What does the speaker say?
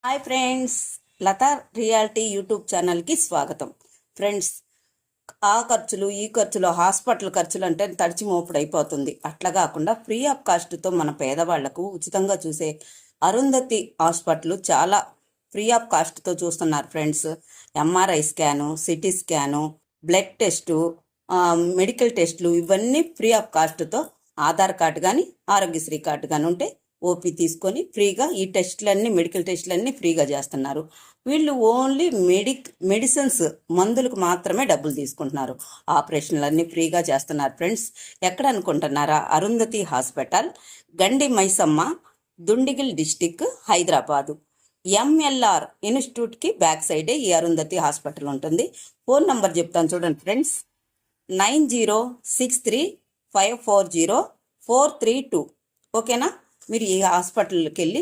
Hi friends, Lata reality YouTube ఛానల్కి స్వాగతం. Friends, ఆ ఖర్చులు ఈ ఖర్చులు హాస్పిటల్ ఖర్చులు అంటే తడిచి మోపుడు అయిపోతుంది. అట్లా కాకుండా ఫ్రీ ఆఫ్ కాస్ట్తో మన పేదవాళ్లకు ఉచితంగా చూసే అరుంధతి హాస్పిటల్ చాలా ఫ్రీ ఆఫ్ కాస్ట్తో చూస్తున్నారు friends. MRI scan, city scan, blood test, medical టెస్టులు ఇవన్నీ ఫ్రీ ఆఫ్ కాస్ట్తో ఆధార్ కార్డు కానీ ఆరోగ్యశ్రీ కార్డు కానీ ఉంటే ఓపీ తీసుకొని ఫ్రీగా ఈ టెస్టులన్నీ మెడికల్ టెస్టులన్నీ ఫ్రీగా చేస్తున్నారు. వీళ్ళు ఓన్లీ మెడిసిన్స్ మందులకు మాత్రమే డబ్బులు తీసుకుంటున్నారు. ఆపరేషన్లన్నీ ఫ్రీగా చేస్తున్నారు ఫ్రెండ్స్. ఎక్కడ అనుకుంటున్నారా? Arundhati hospital, Gandi Maisamma, Dundigal district, Hyderabad. MLR ఇన్స్టిట్యూట్కి బ్యాక్ సైడే ఈ అరుంధతి హాస్పిటల్ ఉంటుంది. ఫోన్ నంబర్ చెప్తాను చూడండి ఫ్రెండ్స్, 9063540432. ఓకేనా? మీరు ఈ హాస్పిటల్కి వెళ్ళి